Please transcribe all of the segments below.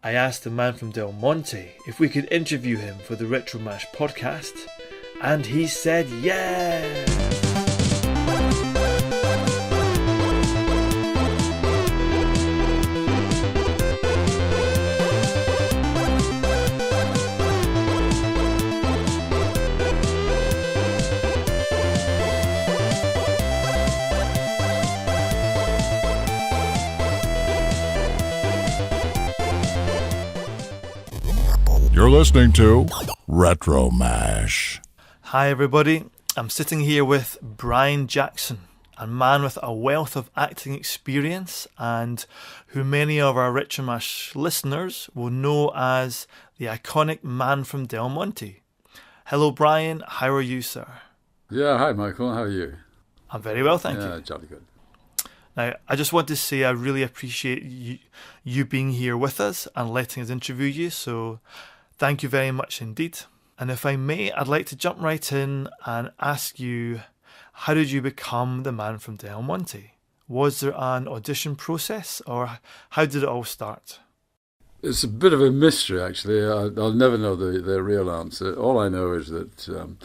I asked the man from Del Monte if we could interview him for the Retromash podcast, and he said yeah! You're listening to Retromash. Hi everybody, I'm sitting here with Brian Jackson, a man with a wealth of acting experience and who many of our Retromash listeners will know as the iconic man from Del Monte. Hello Brian, how are you, sir? Yeah, hi Michael, how are you? I'm very well, thank you. Yeah, jolly good. Now, I just want to say I really appreciate you being here with us and letting us interview you, so thank you very much indeed. And if I may, I'd like to jump right in and ask you, how did you become the man from Del Monte? Was there an audition process, or how did it all start? It's a bit of a mystery, actually. I'll never know the real answer. All I know is that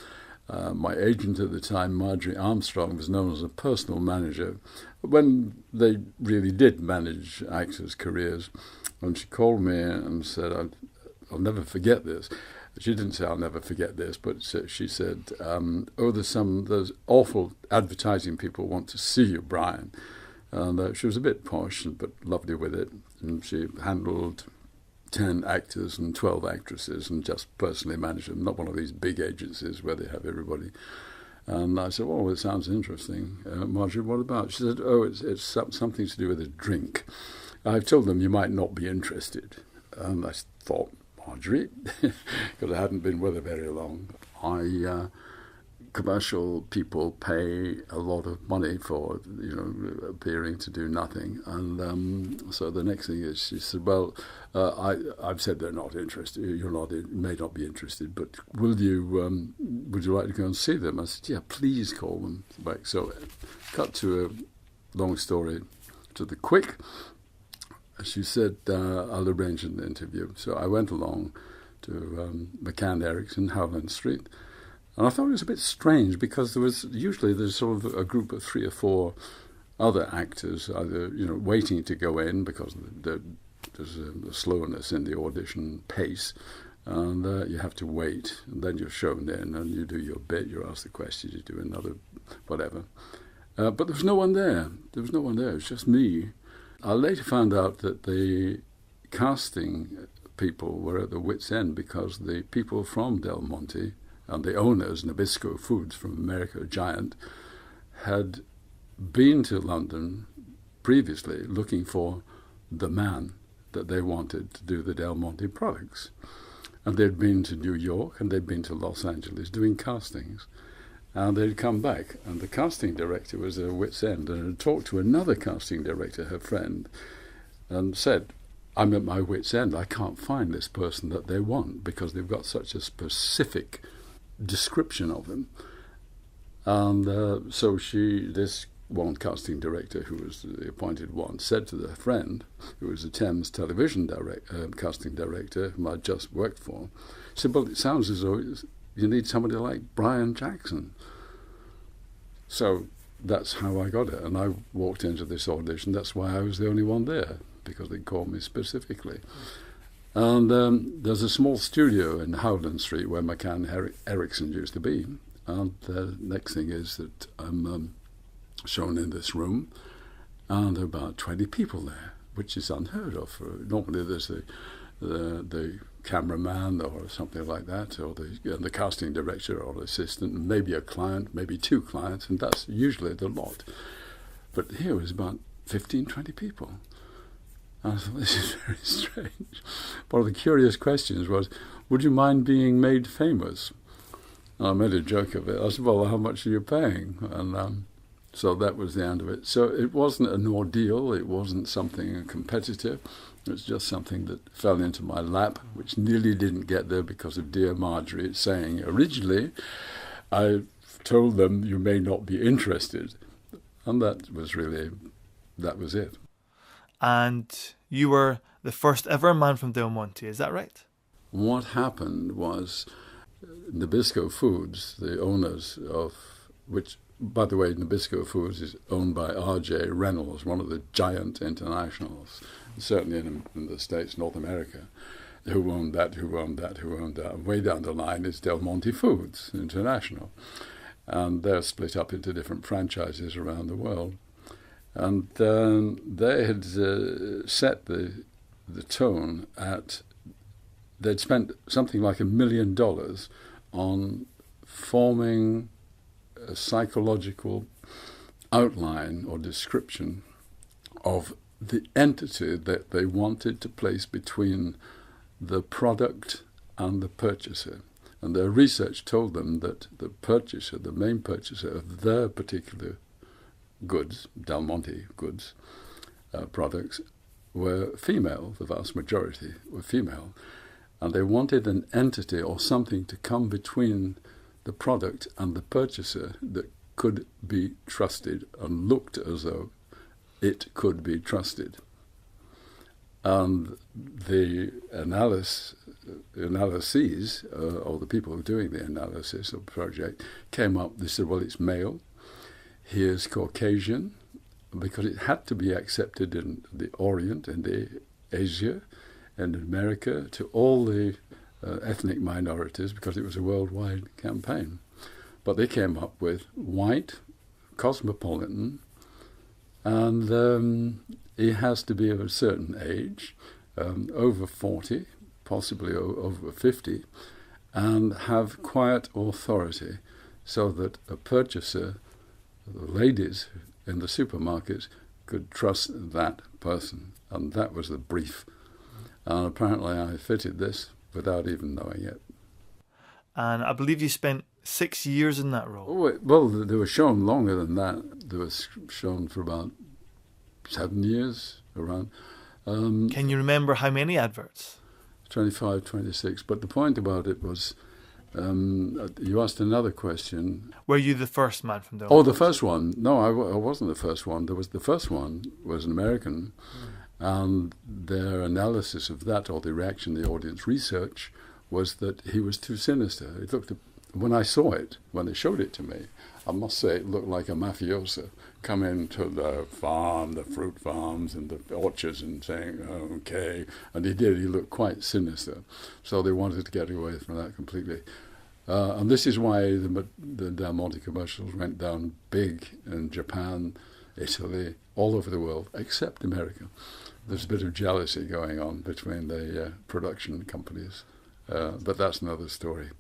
my agent at the time, Marjorie Armstrong, was known as a personal manager when they really did manage actors' careers. And she called me and said, I'll never forget this. She didn't say I'll never forget this, but she said, there's awful advertising people want to see you, Brian. And she was a bit posh, but lovely with it. And she handled 10 actors and 12 actresses and just personally managed them, not one of these big agencies where they have everybody. And I said, well, it sounds interesting. Marjorie, what about? She said, it's something to do with a drink. I've told them you might not be interested. And I thought, Marjorie, because I hadn't been with her very long. Commercial people pay a lot of money for, appearing to do nothing. And so the next thing is, she said, well, I've said they're not interested. May not be interested, but would you like to go and see them? I said, yeah, please call them back. So cut to a long story to the quick. She said, I'll arrange an interview. So I went along to McCann Erickson, Howland Street. And I thought it was a bit strange because there's sort of a group of 3 or 4 other actors, either, waiting to go in because there's a slowness in the audition pace. And you have to wait. And then you're shown in and you do your bit, you're asked the questions, you do another whatever. But there was no one there. It was just me. I later found out that the casting people were at their wits' end because the people from Del Monte and the owners, Nabisco Foods from America, Giant, had been to London previously looking for the man that they wanted to do the Del Monte products. And they'd been to New York and they'd been to Los Angeles doing castings. And they'd come back, and the casting director was at her wit's end and had talked to another casting director, her friend, and said, I'm at my wit's end. I can't find this person that they want because they've got such a specific description of him. And so this one casting director, who was the appointed one, said to the friend, who was the Thames television casting director, whom I'd just worked for, said, well, it sounds as though you need somebody like Brian Jackson. So that's how I got it. And I walked into this audition. That's why I was the only one there, because they called me specifically. And there's a small studio in Howland Street where McCann Erickson used to be. And the next thing is that I'm shown in this room, and there are about 20 people there, which is unheard of. Normally there's the cameraman or something like that, or the casting director or assistant, and maybe a client, maybe 2 clients, and that's usually the lot. But here was about 15, 20 people. And I thought, this is very strange. One of the curious questions was, would you mind being made famous? And I made a joke of it. I said, well, how much are you paying? And so that was the end of it. So it wasn't an ordeal. It wasn't something competitive. It was just something that fell into my lap, which nearly didn't get there because of dear Marjorie saying, originally, I told them you may not be interested. And that was it. And you were the first ever man from Del Monte. Is that right? What happened was Nabisco Foods, the owners of which, by the way, Nabisco Foods is owned by R.J. Reynolds, one of the giant internationals, certainly in the States, North America. Who owned that, who owned that, who owned that. And way down the line is Del Monte Foods International. And they're split up into different franchises around the world. And they had set the tone at, they'd spent something like $1 million on forming a psychological outline or description of the entity that they wanted to place between the product and the purchaser. And their research told them that the purchaser, the main purchaser of their particular goods, Del Monte goods, products, were female. The vast majority were female. And they wanted an entity or something to come between the product and the purchaser that could be trusted and looked as though it could be trusted. And the analyses, or the people doing the analysis of the project, came up, they said, well, it's male, he is Caucasian, because it had to be accepted in the Orient and the Asia and America to all the ethnic minorities, because it was a worldwide campaign. But they came up with white, cosmopolitan, and he has to be of a certain age, over 40, possibly over 50, and have quiet authority so that a purchaser, the ladies in the supermarkets, could trust that person. And that was the brief. And apparently I fitted this without even knowing it. And I believe you spent 6 years in that role. Oh, well, they were shown longer than that. They were shown for about 7 years around. Can you remember how many adverts? 25, 26. But the point about it was, you asked another question. Were you the first man from Del Oh, Monte? the first one. No, I wasn't the first one. The first one was an American. And their analysis of that, or the reaction, the audience research, was that he was too sinister. It looked, when I saw it, when they showed it to me, I must say it looked like a mafioso come into the farm, the fruit farms and the orchards and saying, okay. And he did, he looked quite sinister. So they wanted to get away from that completely. And this is why the Del Monte commercials went down big in Japan, Italy, all over the world, except America. There's a bit of jealousy going on between the production companies, but that's another story.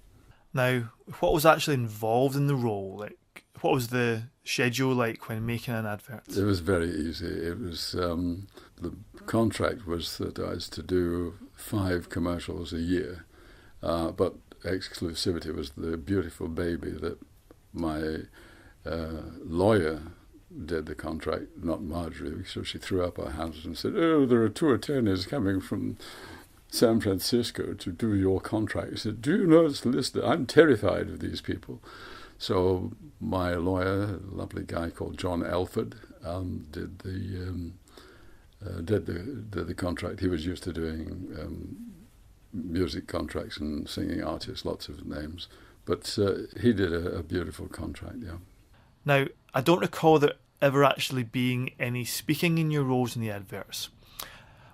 Now, what was actually involved in the role? Like, what was the schedule like when making an advert? It was very easy. It was the contract was that I was to do 5 commercials a year, but exclusivity was the beautiful baby that my lawyer did the contract, not Marjorie, so she threw up her hands and said, oh, there are 2 attorneys coming from San Francisco to do your contract. He said, do you know this list? I'm terrified of these people. So my lawyer, a lovely guy called John Elford, did the contract. He was used to doing music contracts and singing artists, lots of names. But he did a beautiful contract, yeah. Now, I don't recall there ever actually being any speaking in your roles in the adverts.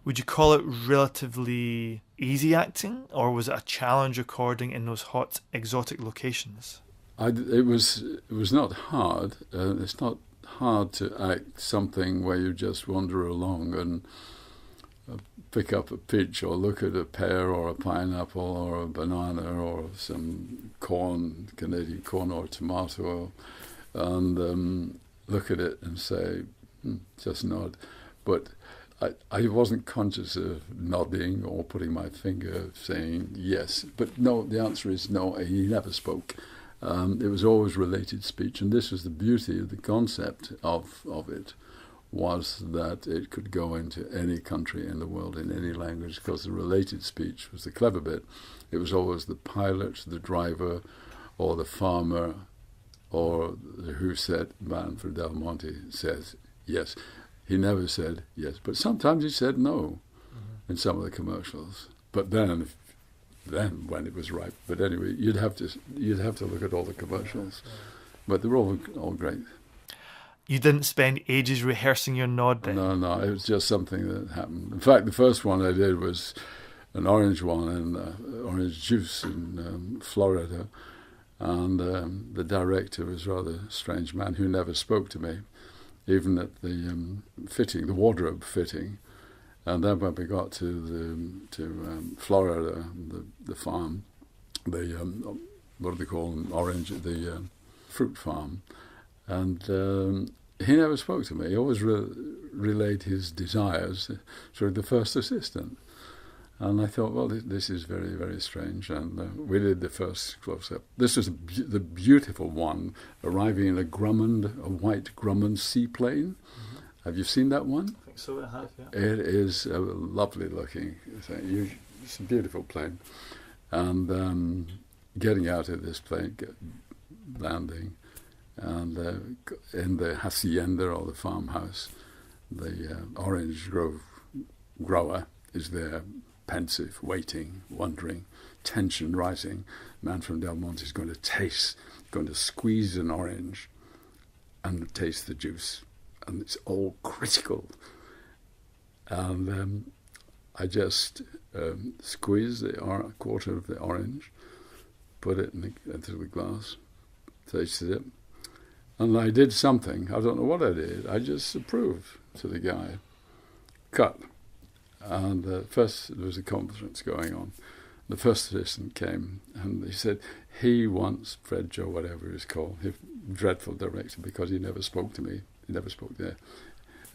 Would you call it relatively easy acting, or was it a challenge recording in those hot, exotic locations? It was not hard. It's not hard to act something where you just wander along and pick up a peach or look at a pear or a pineapple or a banana or some corn, Canadian corn or tomato, and look at it and say, just nod. But I wasn't conscious of nodding or putting my finger saying yes. But no, the answer is no, he never spoke. It was always related speech, and this was the beauty of the concept of it, was that it could go into any country in the world in any language, because the related speech was the clever bit. It was always the pilot, the driver, or the farmer, or the who said man for Del Monte says yes. He never said yes, but sometimes he said no. in some of the commercials. But then when it was ripe. But anyway, you'd have to look at all the commercials. But they were all great. You didn't spend ages rehearsing your nod then? No, it was just something that happened. In fact, the first one I did was an orange one in orange juice in Florida. And the director was a rather strange man who never spoke to me, even at the the wardrobe fitting. And then when we got to Florida, the farm, what do they call them, the fruit farm, and he never spoke to me. He always relayed his desires through the first assistant. And I thought, well, this is very, very strange. And we did the first close-up. This was the beautiful one, arriving in a white Grumman seaplane. Mm-hmm. Have you seen that one? I think so, I have, yeah. It is a lovely looking thing. It's a beautiful plane. And getting out of this plane, landing, and in the hacienda or the farmhouse, the orange grower is there, pensive, waiting, wondering, tension rising. Man from Del Monte is going to squeeze an orange and taste the juice. And it's all critical. And I just squeezed a quarter of the orange, put it into the glass, tasted it. And I did something. I don't know what I did. I just approved to the guy. Cut. And first there was a conference going on. The first assistant came and he said he wants Fred Joe, whatever he was called, his dreadful director, because he never spoke to me. He never spoke there.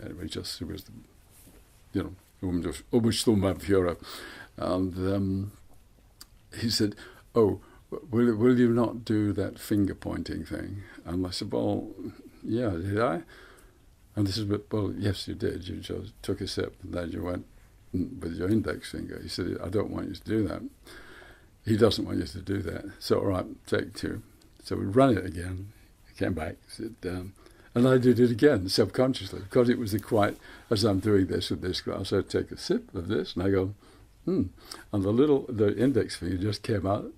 Anyway, it was, Führer. And he said, oh, will you not do that finger pointing thing? And I said, well, yeah, did I? And this is, well, yes, you did. You just took a sip and then you went with your index finger. He said, I don't want you to do that. He doesn't want you to do that. So, all right, take two. So we ran it again. He came back, sit down. And I did it again, subconsciously, because it was as I'm doing this with this glass, I take a sip of this, and I go, And the index finger just came out,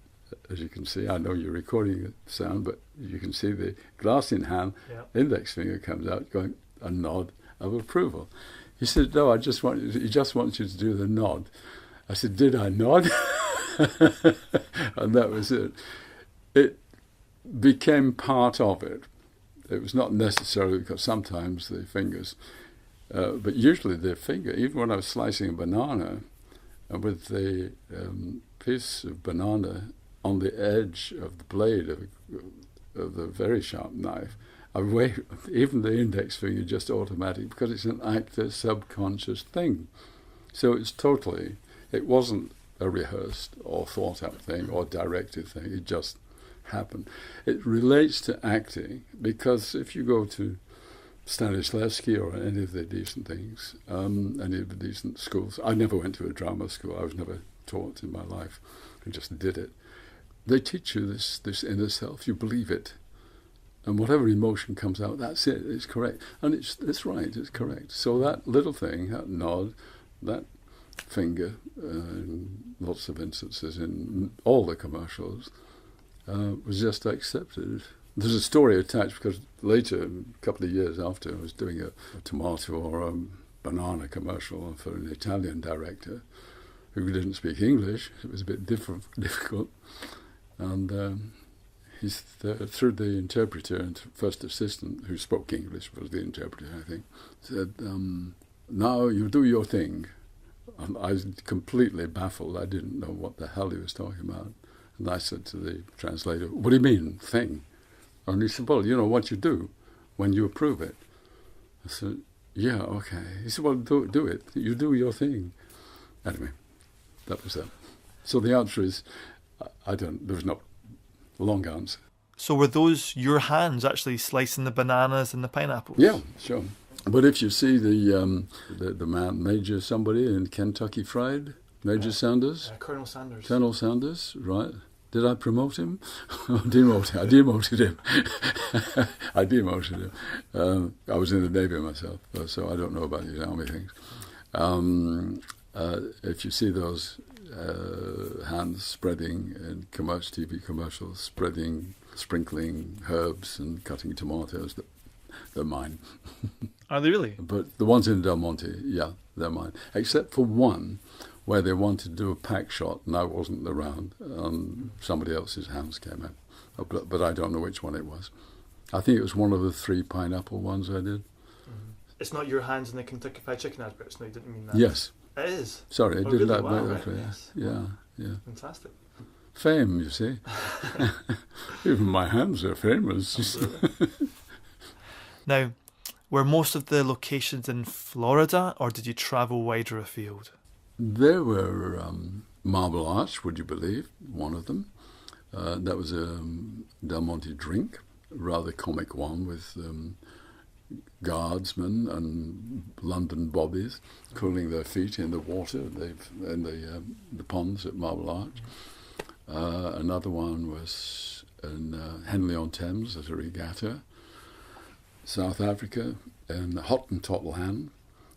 as you can see. I know you're recording the sound, but you can see the glass in hand, index finger comes out, going a nod of approval. He said, no, he just wants you to do the nod. I said, did I nod? And that was it. It became part of it. It was not necessarily because sometimes the fingers, but usually the finger, even when I was slicing a banana, with the piece of banana on the edge of the blade of the very sharp knife, even the index finger just automatic, because it's an active subconscious thing. So it wasn't a rehearsed or thought up thing or directed thing, it just happened. It relates to acting, because if you go to Stanislavski or any of the decent things, any of the decent schools, I never went to a drama school, I was never taught in my life, I just did it. They teach you this inner self, you believe it. And whatever emotion comes out, that's it, it's correct. And it's right, it's correct. So that little thing, that nod, that finger, in lots of instances in all the commercials, was just accepted. There's a story attached, because later, a couple of years after, I was doing a tomato or a banana commercial for an Italian director who didn't speak English. It was a bit difficult. And he's through the interpreter and first assistant, who spoke English, was the interpreter, I think, said, now you do your thing. And I was completely baffled. I didn't know what the hell he was talking about. And I said to the translator, what do you mean, thing? And he said, well, what you do when you approve it. I said, yeah, okay. He said, well, do it. You do your thing. Anyway, that was that. So the answer is, there was no long answer. So were those your hands actually slicing the bananas and the pineapples? Yeah, sure. But if you see the man, Major somebody in Kentucky Fried, Major Sanders. Colonel Sanders. Colonel Sanders, right. Did I promote him? I demoted him. I demoted him. I was in the Navy myself, so I don't know about these army things. if you see those hands spreading in TV commercials, sprinkling herbs and cutting tomatoes, they're mine. Are they really? But the ones in Del Monte, yeah, they're mine. Except for one where they wanted to do a pack shot and I wasn't around and somebody else's hands came out. But I don't know which one it was. I think it was one of the 3 pineapple ones I did. Mm-hmm. It's not your hands in the Kentucky Fried Chicken adverts, no, you didn't mean that. Yes. It is? Sorry, I did really? that. Wow, Right, right, yes. Yeah, yeah. Fantastic. Fame, you see. Even my hands are famous. Now, were most of the locations in Florida, or did you travel wider afield? There were Marble Arch, would you believe, one of them. That was a Del Monte drink, a rather comic one with guardsmen and London bobbies cooling their feet in the water in the ponds at Marble Arch. Another one was in Henley-on-Thames at a regatta. South Africa and Hottentottland.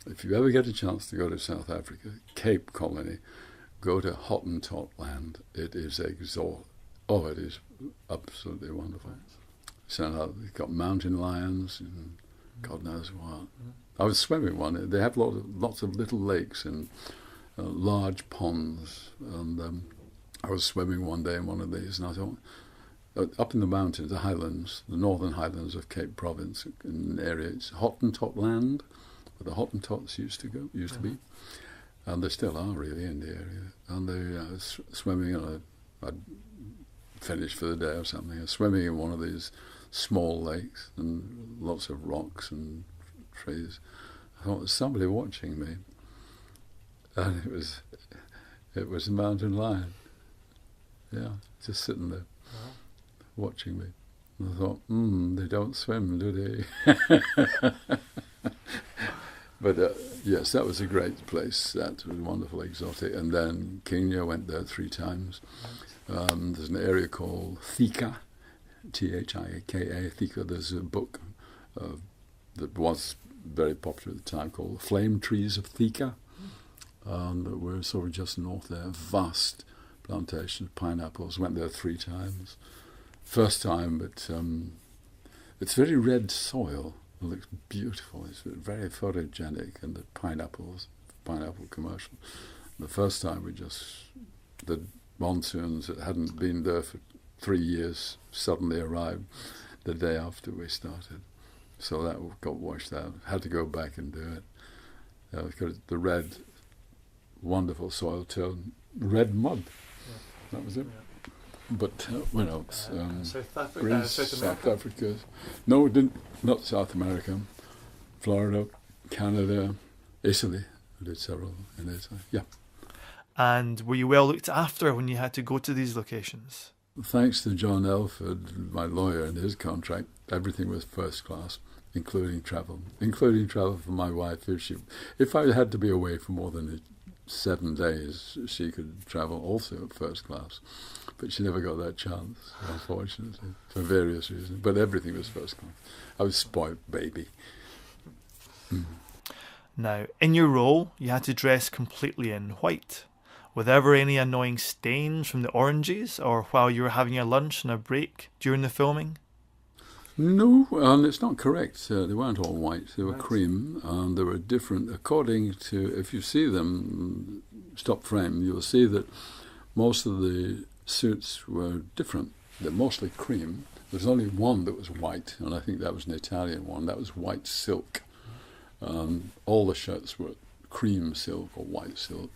If you ever get a chance to go to South Africa, Cape Colony, go to Hottentottland. It is it is absolutely wonderful. So you've got mountain lions and God knows what. I was swimming one. They have lots of little lakes and large ponds. And I was swimming one day in one of these, and I thought, up in the mountains, the highlands, the northern highlands of Cape Province, in an area, it's Hottentottland, where the Hottentots used to be, and they still are really in the area. And I was swimming, and I'd finished for the day or something. I was swimming in one of these small lakes and lots of rocks and trees. I thought, there's somebody watching me, and it was a mountain lion. Yeah, just sitting there. Wow. Watching me. And I thought, they don't swim, do they? But yes, that was a great place. That was wonderful, exotic. And then Kenya, went there 3 times. There's an area called Thika, Thika, Thika. There's a book that was very popular at the time called Flame Trees of Thika. And we're sort of just north there. Vast plantation of pineapples. Went there 3 times. First time, but it's very red soil. It looks beautiful. It's very photogenic, and the pineapple commercial. The first time the monsoons that hadn't been there for 3 years suddenly arrived the day after we started. So that got washed out. Had to go back and do it. Because the red, wonderful soil turned red mud. Yeah. That was it. Yeah. But where else? South Africa. Greece, South Africa. No, not South America. Florida, Canada, Italy. I did several in Italy. Yeah. And were you well looked after when you had to go to these locations? Thanks to John Elford, my lawyer, and his contract, everything was first class, including travel for my wife. If I had to be away for more than 7 days, she could travel also at first class. But she never got that chance, unfortunately, for various reasons. But everything was first class. I was spoiled baby. Now, in your role, you had to dress completely in white. Were there ever any annoying stains from the oranges, or while you were having your lunch and a break during the filming? No, it's not correct. They weren't all white. They were cream, and they were different according to, if you see them, stop frame, you'll see that most of the suits were different. They're mostly cream. There's only one that was white, and I think that was an Italian one. That was white silk. All the shirts were cream silk or white silk.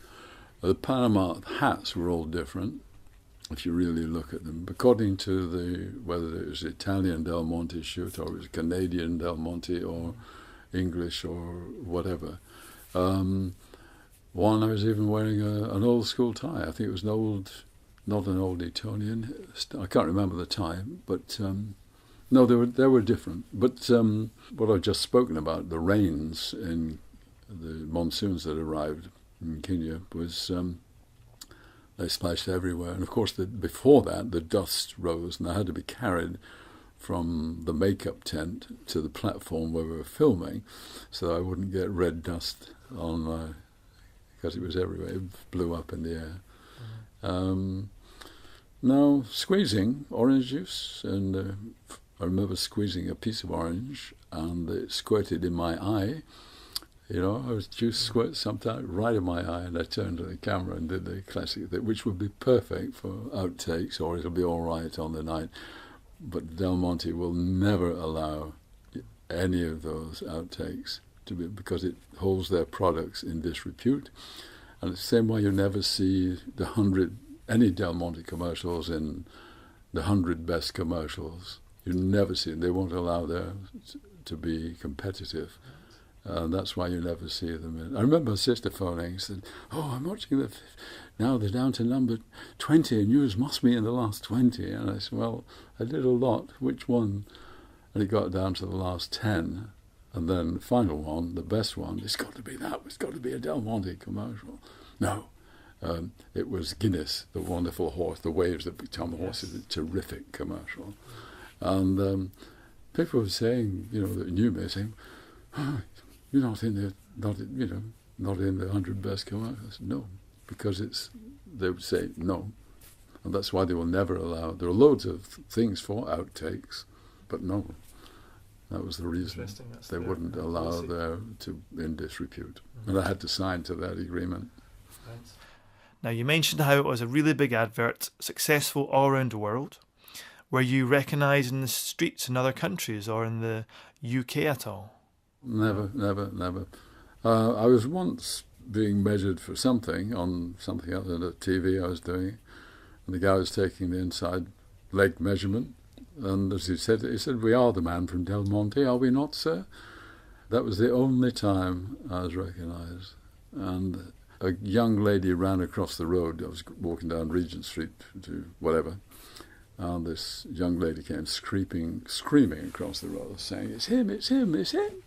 The Panama hats were all different, if you really look at them, according to whether it was Italian Del Monte shoot or it was Canadian Del Monte or English or whatever. One, I was even wearing an old school tie. I think it was not an old Etonian. I can't remember the tie, but no, they were different. But what I've just spoken about, the rains in the monsoons that arrived in Kenya, was they splashed everywhere. And of course, before that, the dust rose, and I had to be carried from the makeup tent to the platform where we were filming, so I wouldn't get red dust on my. because it was everywhere. It blew up in the air. Now, squeezing orange juice, and I remember squeezing a piece of orange, and it squirted in my eye. You know, I was juice squirt sometimes right in my eye, and I turned to the camera and did the classic thing, which would be perfect for outtakes, or it'll be all right on the night. But Del Monte will never allow any of those outtakes to be, because it holds their products in disrepute. And it's the same way you never see any Del Monte commercials in the 100 best commercials. You never see them. They won't allow them to be competitive. And that's why you never see them. I remember my sister phoning and said, "Oh, I'm watching now they're down to number 20 and yours must be in the last 20. And I said, "Well, I did a lot. Which one?" And it got down to the last 10. And then the final one, the best one, it's got to be that. It's got to be a Del Monte commercial. No. It was Guinness, the wonderful horse, the waves that become horses, a terrific commercial. And people were saying, that knew me, saying, "Oh, you're not in the 100 best commercials." No, because they would say no. And that's why they will never allow, there are loads of things for outtakes, but no. That was the reason they wouldn't allow there to in disrepute. And I had to sign to that agreement. Right. Now, you mentioned how it was a really big advert, successful all around the world. Were you recognised in the streets in other countries or in the UK at all? Never. I was once being measured for something on something else on the TV I was doing, and the guy was taking the inside leg measurement, and as he said, "We are the man from Del Monte, are we not, sir?" That was the only time I was recognised. And a young lady ran across the road. I was walking down Regent Street to whatever, and this young lady came screaming across the road, saying, "It's him, it's him, it's him."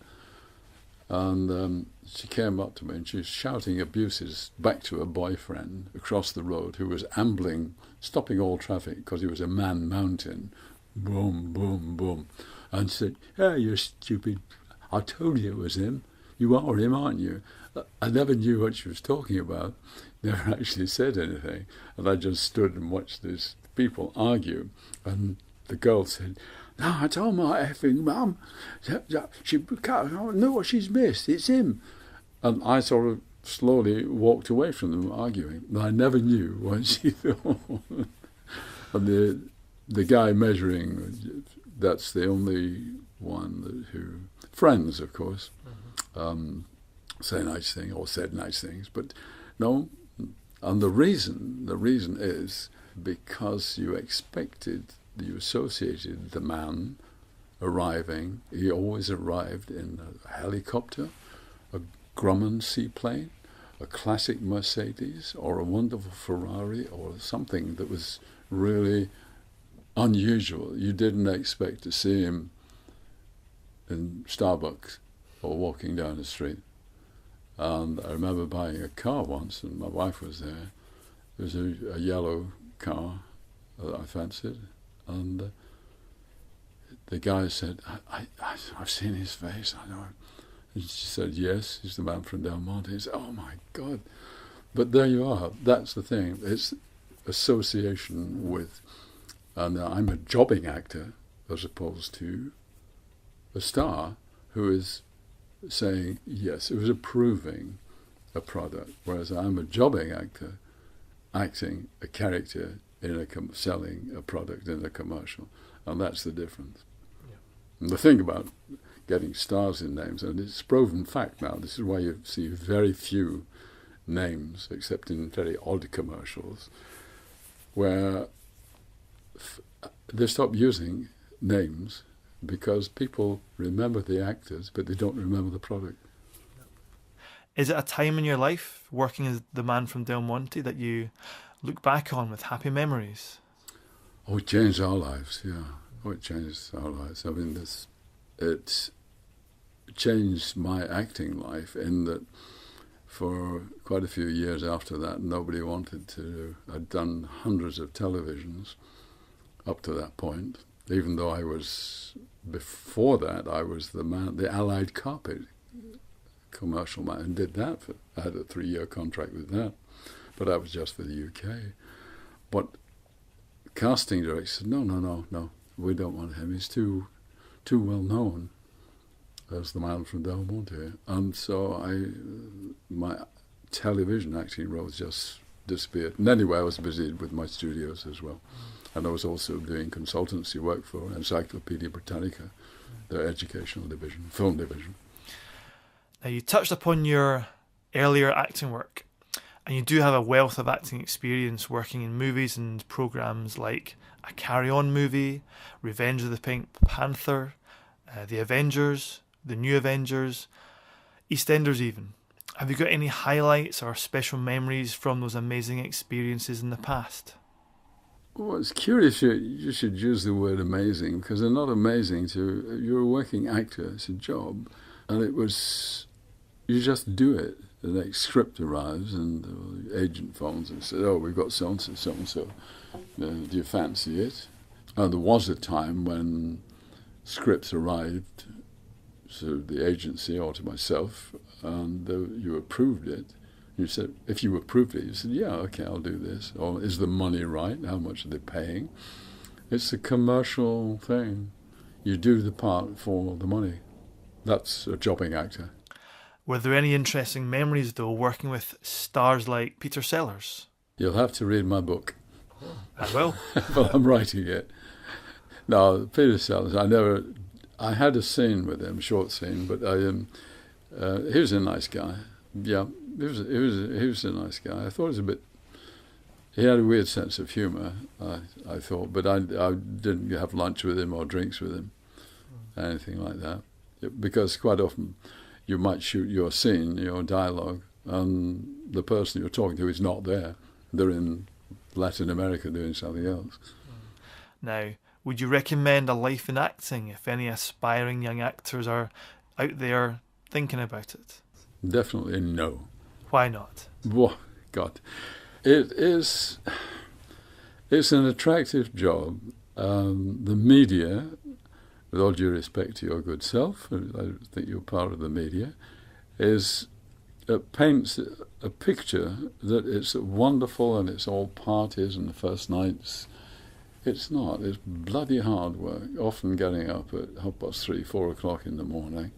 And she came up to me and she was shouting abuses back to her boyfriend across the road, who was ambling, stopping all traffic because he was a man mountain. Boom, boom, boom. And said, "Oh, you're stupid. I told you it was him. You are him, aren't you?" I never knew what she was talking about. Never actually said anything. And I just stood and watched these people argue. And the girl said, "No, I told my effing mum. She can't know what she's missed. It's him." And I sort of slowly walked away from them arguing. And I never knew what she thought. And the guy measuring, that's the only one who... Friends, of course. Say nice things or said nice things. But no, and the reason is because you associated the man arriving. He always arrived in a helicopter, a Grumman seaplane, a classic Mercedes, or a wonderful Ferrari, or something that was really unusual. You didn't expect to see him in Starbucks or walking down the street. And I remember buying a car once, and my wife was there. It was a yellow car that I fancied. And the guy said, I've seen his face, I know him. And she said, "Yes, he's the man from Del Monte." He said, "Oh my God." But there you are. That's the thing. It's association with, and I'm a jobbing actor as opposed to a star who is saying, yes, it was approving a product, whereas I'm a jobbing actor acting a character in selling a product in a commercial, and that's the difference. Yeah. And the thing about getting stars in names, and it's proven fact now, this is why you see very few names, except in very odd commercials, where they stop using names because people remember the actors, but they don't remember the product. Is it a time in your life, working as the man from Del Monte, that you look back on with happy memories? Oh, it changed our lives, yeah. Oh, it changed our lives. I mean, it changed my acting life in that for quite a few years after that, nobody wanted to. I'd done hundreds of televisions up to that point, even though before that, I was the man, the Allied carpet commercial man, and did that. I had a 3-year contract with that, but that was just for the UK. But casting director said, no, we don't want him. He's too well known as the man from Del Monte. And so my television acting roles just disappeared. And anyway, I was busy with my studios as well. And I was also doing consultancy work for Encyclopedia Britannica, their educational division, film division. Now, you touched upon your earlier acting work, and you do have a wealth of acting experience working in movies and programmes like A Carry On movie, Revenge of the Pink Panther, The Avengers, The New Avengers, EastEnders even. Have you got any highlights or special memories from those amazing experiences in the past? Well, it's curious you should use the word amazing, because they're not amazing you're a working actor, it's a job, and you just do it. The next script arrives and the agent phones and says, we've got so-and-so, do you fancy it? And there was a time when scripts arrived to the agency or to myself, and you approved it. You said, if you approved it, you said, yeah, okay, I'll do this. Or is the money right? How much are they paying? It's a commercial thing. You do the part for the money. That's a jobbing actor. Were there any interesting memories, though, working with stars like Peter Sellers? You'll have to read my book. I will. Well, I'm writing it. No, Peter Sellers, I had a scene with him, short scene, but he was a nice guy. Yeah, he was a nice guy. I thought he was he had a weird sense of humour, I thought, but I didn't have lunch with him or drinks with him, anything like that. Because quite often you might shoot your scene, your dialogue, and the person you're talking to is not there. They're in Latin America doing something else. Now, would you recommend a life in acting if any aspiring young actors are out there thinking about it? Definitely no. Why not? Whoa, God. It's an attractive job. The media, with all due respect to your good self, I think you're part of the media, paints a picture that it's wonderful and it's all parties and the first nights. It's not. It's bloody hard work, often getting up at 3:30, 4 o'clock in the morning,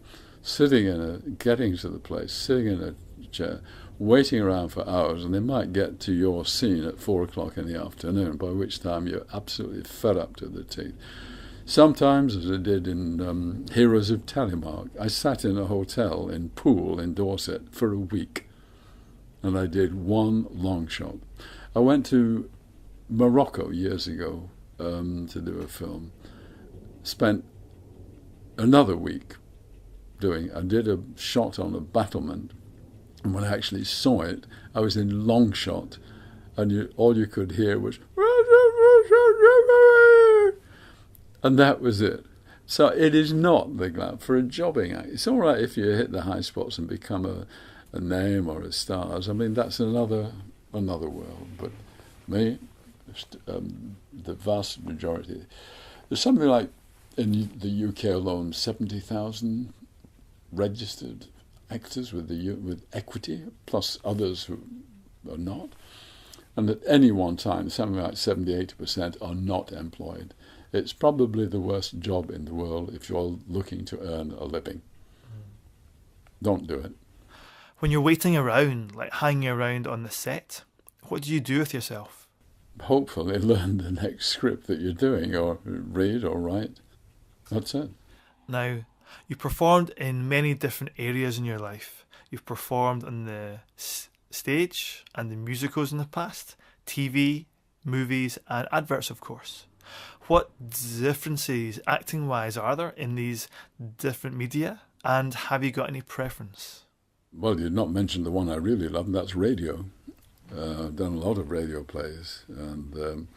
getting to the place, sitting in a chair, waiting around for hours, and they might get to your scene at 4 o'clock in the afternoon, by which time you're absolutely fed up to the teeth. Sometimes, as I did in Heroes of Telemark, I sat in a hotel in Poole in Dorset for a week, and I did one long shot. I went to Morocco years ago to do a film, spent another week I did a shot on a battlement, and when I actually saw it, I was in long shot, and all you could hear was, and that was it. So it is not the glam for a jobbing act. It's all right if you hit the high spots and become a name or a star. I mean, that's another world. But me, the vast majority, there's something like in the UK alone, 70,000 registered actors with equity, plus others who are not. And at any one time, something like 70-80% are not employed. It's probably the worst job in the world if you're looking to earn a living. Don't do it. When you're waiting around, like hanging around on the set, what do you do with yourself? Hopefully learn the next script that you're doing, or read or write. That's it. Now, you performed in many different areas in your life. You've performed on the stage and the musicals in the past, TV, movies and adverts, of course. What differences, acting-wise, are there in these different media, and have you got any preference? Well, you'd not mentioned the one I really love, and that's radio. I've done a lot of radio plays, and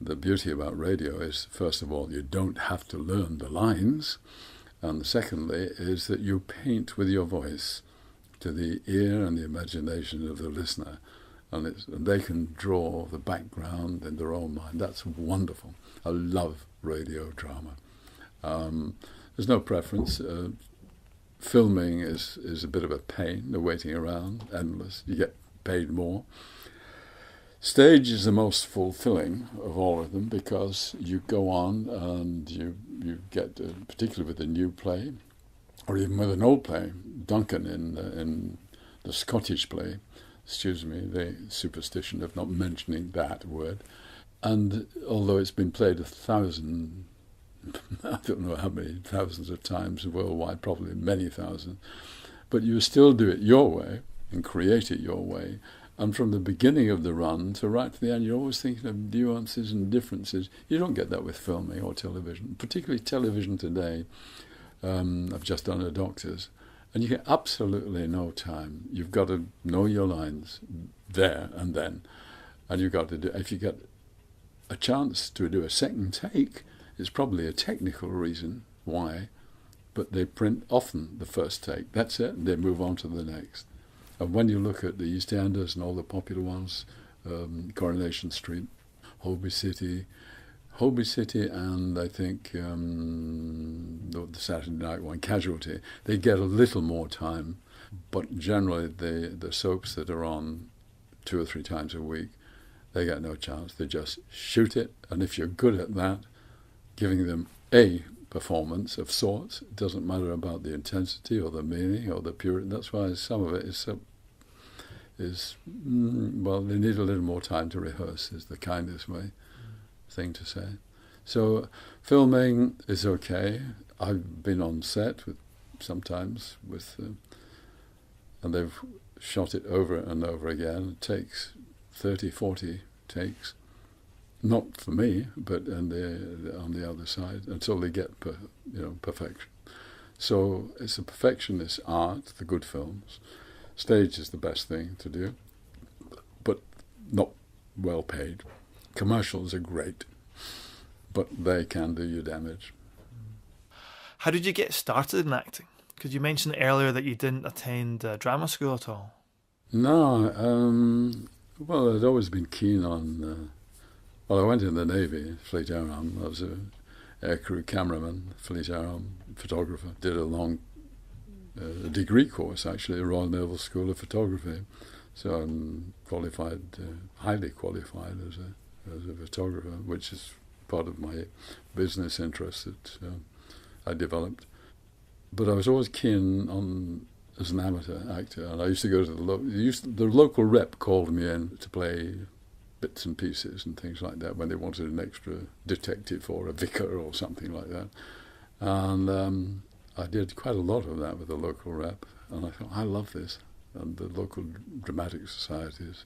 the beauty about radio is, first of all, you don't have to learn the lines, and secondly is that you paint with your voice to the ear and the imagination of the listener, and they can draw the background in their own mind. That's wonderful. I love radio drama. There's no preference. filming is a bit of a pain, the waiting around, endless. You get paid more. Stage is the most fulfilling of all of them because you go on and you get, particularly with a new play, or even with an old play, Duncan in the Scottish play, the superstition of not mentioning that word. And although it's been played 1,000, I don't know how many thousands of times worldwide, probably many thousands, but you still do it your way and create it your way. And from the beginning of the run to right to the end, you're always thinking of nuances and differences. You don't get that with filming or television, particularly television today. I've just done a doctor's, and you get absolutely no time. You've got to know your lines there and then, and you've got to do. If you get a chance to do a second take, it's probably a technical reason why, but they print often the first take. That's it, and they move on to the next. And when you look at the East Enders and all the popular ones, Coronation Street, Holby City, and I think the Saturday night one, Casualty, they get a little more time, but generally the soaps that are on 2 or 3 times a week, they get no chance. They just shoot it, and if you're good at that, giving them a performance of sorts, it doesn't matter about the intensity or the meaning or the purity. That's why some of it is well, they need a little more time to rehearse, is the kindest thing to say. So filming is okay. I've been on set sometimes with and they've shot it over and over again. It takes 30, 40 takes, not for me, but on the other side, until they get perfection. So it's a perfectionist art, the good films. Stage is the best thing to do, but not well paid. Commercials are great, but they can do you damage. How did you get started in acting? Because you mentioned earlier that you didn't attend drama school at all. No, well, I'd always been keen on... I went in the Navy, Fleet Air Arm. I was an aircrew cameraman, Fleet Air Arm photographer. Did a long degree course, actually, at Royal Naval School of Photography. So I'm qualified, highly qualified as a photographer, which is part of my business interest that I developed. But I was always keen on as an amateur actor, and I used to go to the local rep called me in to play bits and pieces and things like that when they wanted an extra detective or a vicar or something like that. And I did quite a lot of that with the local rep, and I thought, I love this. And the local dramatic societies,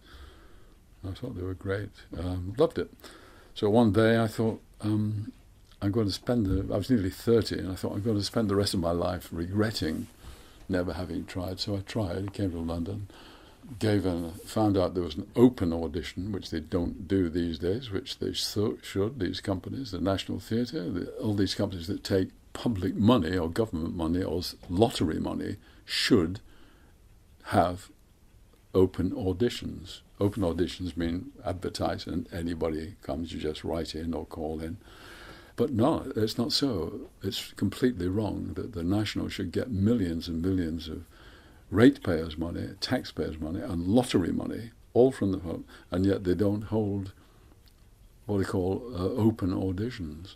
I thought they were great. Loved it. So one day I thought, I'm going to spend I was nearly 30, and I thought I'm going to spend the rest of my life regretting never having tried. So I tried, came to London, found out there was an open audition, which they don't do these days, which they should, these companies, the National Theatre, all these companies that take public money or government money or lottery money should have open auditions. Open auditions mean advertise and anybody comes, you just write in or call in. But no, it's not so. It's completely wrong that the National should get millions and millions of ratepayers' money, taxpayers' money, and lottery money, all from the home, and yet they don't hold what they call open auditions.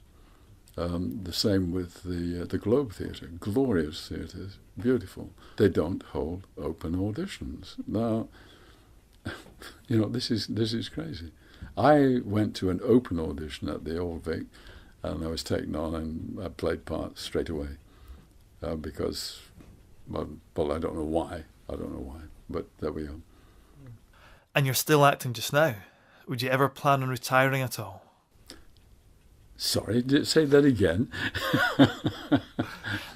The same with the Globe Theatre, glorious theatres, beautiful. They don't hold open auditions. Now, this is crazy. I went to an open audition at the Old Vic, and I was taken on, and I played parts straight away because, well, I don't know why. But there we are. And you're still acting just now. Would you ever plan on retiring at all? Sorry, say that again.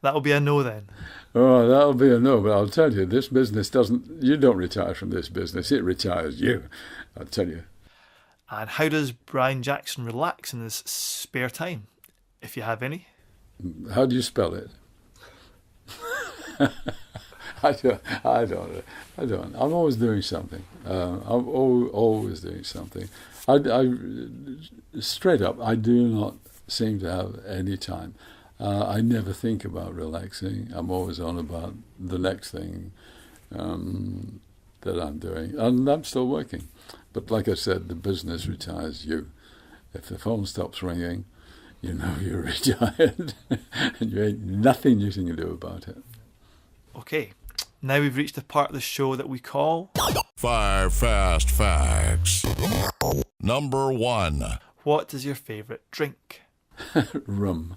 That'll be a no then. Oh, that'll be a no, but I'll tell you, this business you don't retire from this business, it retires you, I'll tell you. And how does Brian Jackson relax in his spare time, if you have any? How do you spell it? I don't. I'm always doing something. I'm always doing something. I straight up, I do not seem to have any time. I never think about relaxing. I'm always on about the next thing that I'm doing. And I'm still working. But like I said, the business retires you. If the phone stops ringing, you know you're retired. And you ain't nothing you can do about it. Okay, now we've reached the part of the show that we call 5 Fast Facts. Number 1. What is your favourite drink? Rum.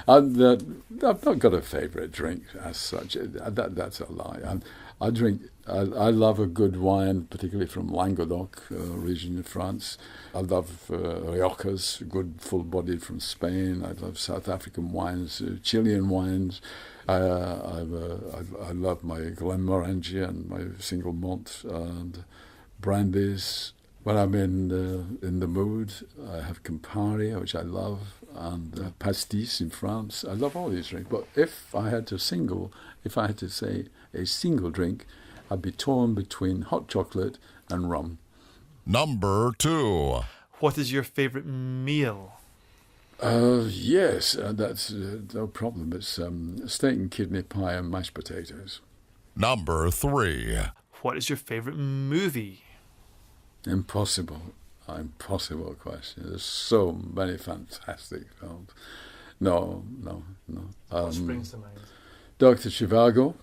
I've not got a favourite drink as such. That's a lie. I love a good wine, particularly from Languedoc region of France. I love Riojas, good full-bodied from Spain. I love South African wines, Chilean wines. I love my Glenmorangie and my single malt and brandies. When I'm in the mood, I have Campari, which I love, and pastis in France. I love all these drinks. But if I had to say a single drink, I'd be torn between hot chocolate and rum. Number 2. What is your favourite meal? Yes, that's no problem. It's steak and kidney pie and mashed potatoes. Number 3. What is your favourite movie? Impossible question. There's so many fantastic films. No. What springs to mind? Dr. Zhivago,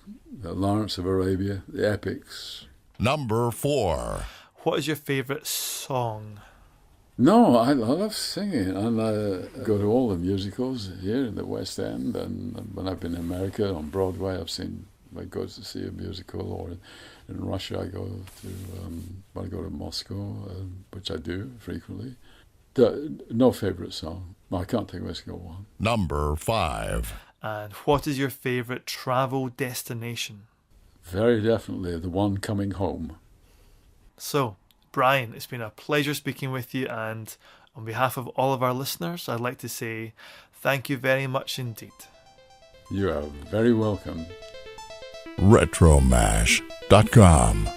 Lawrence of Arabia, the epics. Number 4. What is your favourite song? No, I love singing, and I go to all the musicals here in the West End, and when I've been in America on Broadway, I go to see a musical, or in Russia I go to when I go to Moscow, which I do frequently. No favourite song. I can't think of a single one. Number 5. And what is your favourite travel destination? Very definitely the one coming home. So, Brian, it's been a pleasure speaking with you, and on behalf of all of our listeners, I'd like to say thank you very much indeed. You are very welcome. Retromash.com